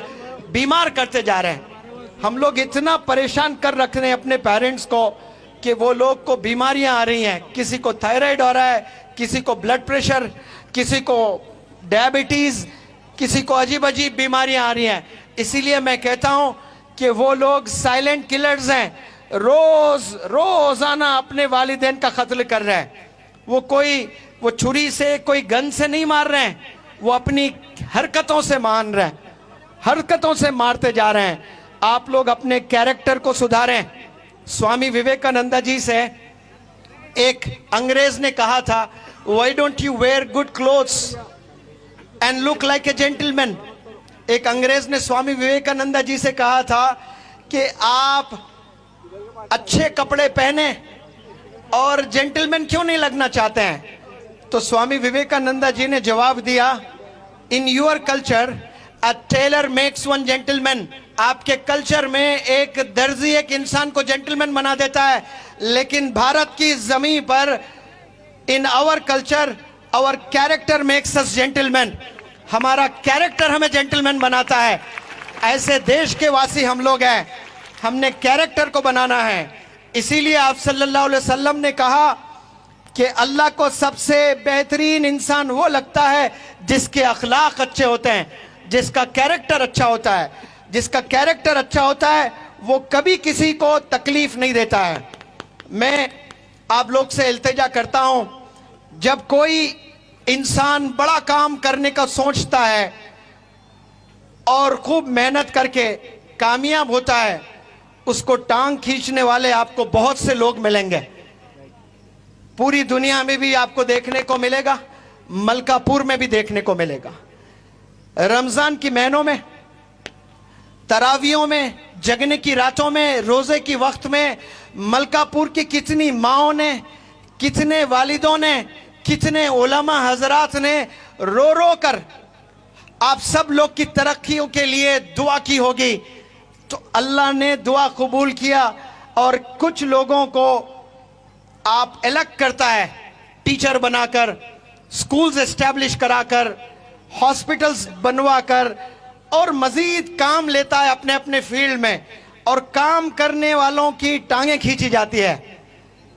बीमार करते जा रहे हैं। हम लोग इतना परेशान कर रख रहे हैं अपने पेरेंट्स को कि वो लोग को बीमारियां आ रही हैं। किसी को थायराइड हो रहा है, किसी को ब्लड प्रेशर, किसी को डायबिटीज, किसी को अजीब अजीब बीमारियां आ रही हैं। इसीलिए मैं कहता हूं कि वो लोग साइलेंट किलर्स हैं, रोजाना अपने वालिदैन का कत्ल कर रहे हैं। वो छुरी से, कोई गन से नहीं मार रहे हैं, वो अपनी हरकतों से मान रहे हैं, हरकतों से मारते जा रहे हैं। आप लोग अपने कैरेक्टर को सुधारें। स्वामी विवेकानंद जी से एक अंग्रेज ने कहा था, why don't you wear good clothes and look like a gentleman. एक अंग्रेज ने स्वामी विवेकानंद जी से कहा था कि आप अच्छे कपड़े पहने और जेंटलमैन क्यों नहीं लगना चाहते हैं। तो स्वामी विवेकानंद जी ने जवाब दिया, in your culture a tailor makes one gentleman. आपके कल्चर में एक दर्जी एक इंसान को जेंटलमैन बना देता है, लेकिन भारत की जमीन पर in our culture our character makes us gentleman. हमारा कैरेक्टर हमें जेंटलमैन बनाता है। ऐसे देश के वासी हम लोग हैं, हमने कैरेक्टर को बनाना है। इसीलिए आप सल्लल्लाहु अलैहि वसल्लम ने कहा कि अल्लाह को सबसे बेहतरीन इंसान वो लगता है जिसके अखलाक अच्छे होते हैं, जिसका कैरेक्टर अच्छा होता है। जिसका कैरेक्टर अच्छा होता है वो कभी किसी को तकलीफ नहीं देता है। मैं आप लोग से इल्तिजा करता हूं, जब कोई इंसान बड़ा काम करने का सोचता है और खूब मेहनत करके कामयाब होता है, उसको टांग खींचने वाले आपको बहुत से लोग मिलेंगे। पूरी दुनिया में भी आपको देखने को मिलेगा, मलकापुर में भी देखने को मिलेगा। रमजान की महीनों में, तरावियों में, जगने की रातों में, रोजे की वक्त में मलकापुर की कितनी माओं ने, कितने वालिदों ने, कितने उलमा हजरात ने रो रो कर आप सब लोग की तरक्कियों के लिए दुआ की होगी। तो अल्लाह ने दुआ कबूल किया और कुछ लोगों को आप अलग करता है, टीचर बनाकर, स्कूल्स एस्टैब्लिश कराकर, हॉस्पिटल्स बनवाकर, और मजीद काम लेता है अपने अपने फील्ड में, और काम करने वालों की टांगें खींची जाती है।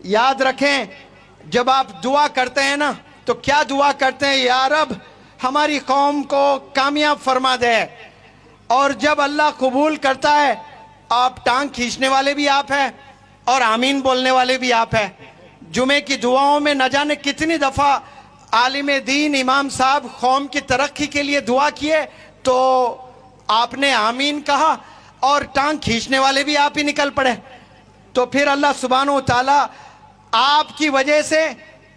याद रखें, जब आप दुआ करते हैं ना, तो क्या दुआ करते हैं, या रब हमारी कौम को कामयाब फरमा दे। और जब अल्लाह कबूल करता है, आप टांग खींचने वाले भी आप हैं और आमीन बोलने वाले भी आप हैं। जुमे की दुआओं में न जाने कितनी दफा आलिम दीन इमाम साहब कौम की तरक्की के लिए दुआ किए, तो आपने आमीन कहा और टांग खींचने वाले भी आप ही निकल पड़े। तो फिर अल्लाह सुब्हानो ताला आपकी वजह से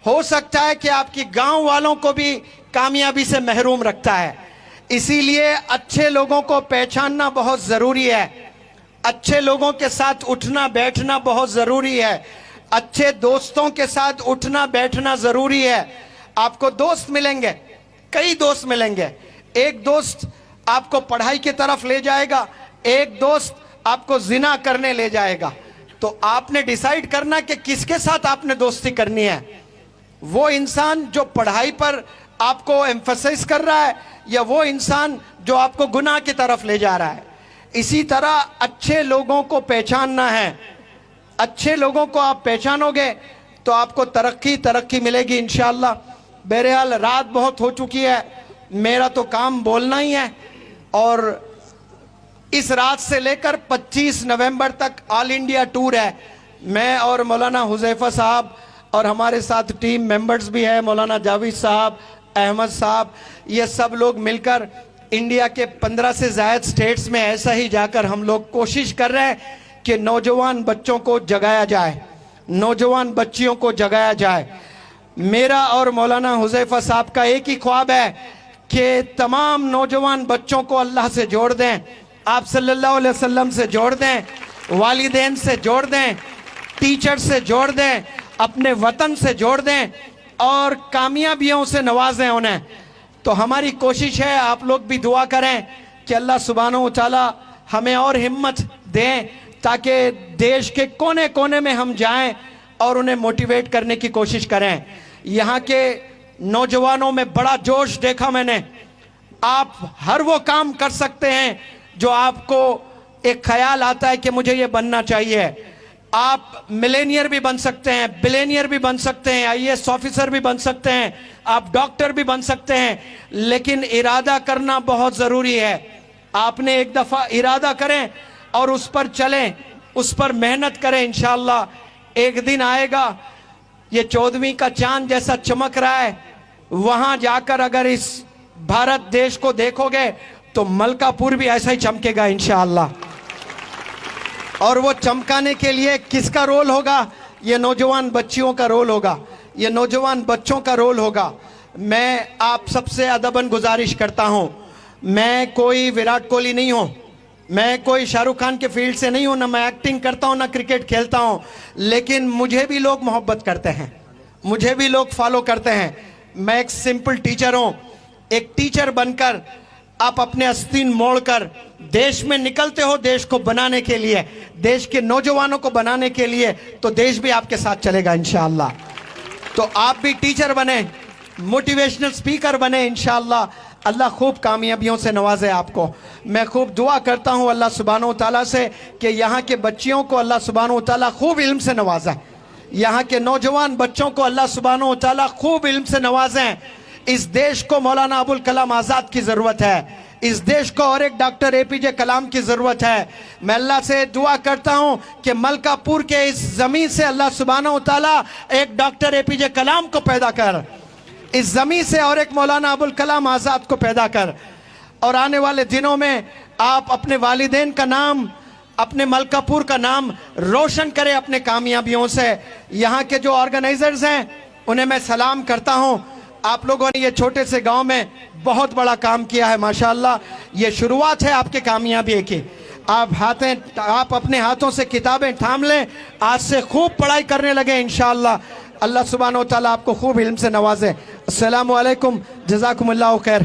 हो सकता है कि आपकी गांव वालों को भी कामयाबी से महरूम रखता है। इसीलिए अच्छे लोगों को पहचानना बहुत जरूरी है, अच्छे लोगों के साथ उठना बैठना बहुत जरूरी है, अच्छे दोस्तों के साथ उठना बैठना जरूरी है। आपको दोस्त मिलेंगे, कई दोस्त मिलेंगे। एक दोस्त आपको पढ़ाई की तरफ ले जाएगा, एक दोस्त आपको जिना करने ले जाएगा। तो आपने डिसाइड करना कि किसके साथ आपने दोस्ती करनी है। वो इंसान जो पढ़ाई पर आपको एम्फसाइज कर रहा है, या वो इंसान जो आपको गुनाह की तरफ ले जा रहा है। इसी तरह अच्छे लोगों को पहचानना है। अच्छे लोगों को आप पहचानोगे तो आपको तरक्की मिलेगी इंशाअल्लाह। बहरहाल रात बहुत हो चुकी है, मेरा तो काम बोलना ही है। और इस रात से लेकर 25 नवंबर तक ऑल इंडिया टूर है। मैं और मौलाना हुज़ैफा साहब और हमारे साथ टीम मेंबर्स भी है, मौलाना जावेद साहब, अहमद साहब, ये सब लोग मिलकर इंडिया के 15 से ज़ायद स्टेट्स में ऐसा ही जाकर हम लोग कोशिश कर रहे हैं कि नौजवान बच्चों को जगाया जाए, नौजवान बच्चियों को जगाया जाए। मेरा और मौलाना हुज़ैफा साहब का एक ही ख्वाब है कि तमाम नौजवान बच्चों को अल्लाह से जोड़ दें, आप सल्लल्लाहु अलैहि वसल्लम से जोड़ दें, वालिदैन से जोड़ दें, टीचर से जोड़ दें, अपने वतन से जोड़ दें। और कामयाबियों से नवाजें उन्हें। तो हमारी कोशिश है, आप लोग भी दुआ करें कि अल्लाह सुब्हानहू व तआला हमें और हिम्मत दें ताकि देश के कोने कोने में हम जाएं और उन्हें मोटिवेट करने की कोशिश करें। यहाँ के नौजवानों में बड़ा जोश देखा मैंने। आप हर वो काम कर सकते हैं जो आपको एक ख्याल आता है कि मुझे ये बनना चाहिए। आप मिलेनियर भी बन सकते हैं, बिलेनियर भी बन सकते हैं, आईएएस ऑफिसर भी बन सकते हैं, आप डॉक्टर भी बन सकते हैं, लेकिन इरादा करना बहुत ज़रूरी है। आपने एक दफ़ा इरादा करें और उस पर चलें, उस पर मेहनत करें। इंशाअल्लाह एक दिन आएगा, ये 14वीं का चांद जैसा चमक रहा है, वहां जाकर अगर इस भारत देश को देखोगे तो मलकापुर भी ऐसा ही चमकेगा इंशाअल्लाह। और वो चमकाने के लिए किसका रोल होगा? ये नौजवान बच्चियों का रोल होगा, ये नौजवान बच्चों का रोल होगा। मैं आप सबसे अदबन गुजारिश करता हूं, मैं कोई विराट कोहली नहीं हूं, मैं कोई शाहरुख खान के फील्ड से नहीं हूं, ना मैं एक्टिंग करता हूं ना क्रिकेट खेलता हूं, लेकिन मुझे भी लोग मोहब्बत करते हैं, मुझे भी लोग फॉलो करते हैं। मैं एक सिंपल टीचर हूं। एक टीचर बनकर आप अपने आस्तीन मोड़कर देश में निकलते हो देश को बनाने के लिए, देश के नौजवानों को बनाने के लिए, तो देश भी आपके साथ चलेगा इंशाअल्लाह। तो आप भी टीचर बने, मोटिवेशनल स्पीकर बने इंशाअल्लाह। अल्लाह खूब कामयाबियों से नवाजे आपको। मैं खूब दुआ करता हूँ अल्लाह सुब्हानहू तआला से कि यहाँ के बच्चियों को अल्लाह सुब्हानहू तआला खूब इल्म से नवाजा, यहाँ के नौजवान बच्चों को अल्लाह सुब्हानहू तआला खूब इल्म से नवाजें। इस देश को मौलाना अबुल कलाम आज़ाद की ज़रूरत है, इस देश को और एक डॉक्टर एपीजे कलाम की ज़रूरत है। मैं अल्लाह से दुआ करता हूँ कि मलकापुर के इस ज़मीन से अल्लाह सुब्हानहू तआला एक डॉक्टर एपीजे कलाम को पैदा कर, इस ज़मीन से और एक मौलाना अबुल कलाम आज़ाद को पैदा कर। और आने वाले दिनों में आप अपने वालिदैन का नाम, अपने मलकापुर का नाम रोशन करें अपने कामयाबियों से। यहाँ के जो ऑर्गेनाइजर्स हैं उन्हें मैं सलाम करता हूँ। आप लोगों ने ये छोटे से गांव में बहुत बड़ा काम किया है माशाअल्लाह। ये शुरुआत है आपके कामयाबी की। आप अपने हाथों से किताबें थाम लें, आज से खूब पढ़ाई करने लगे इंशाअल्लाह। अल्लाह सुब्हानहू तआला आपको खूब इल्म से नवाजे। अस्सलामु अलैकुम, जज़ाकुमुल्लाहु खैर।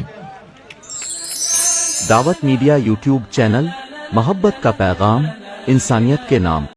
दावत मीडिया यूट्यूब चैनल, मोहब्बत का पैगाम, इंसानियत के नाम।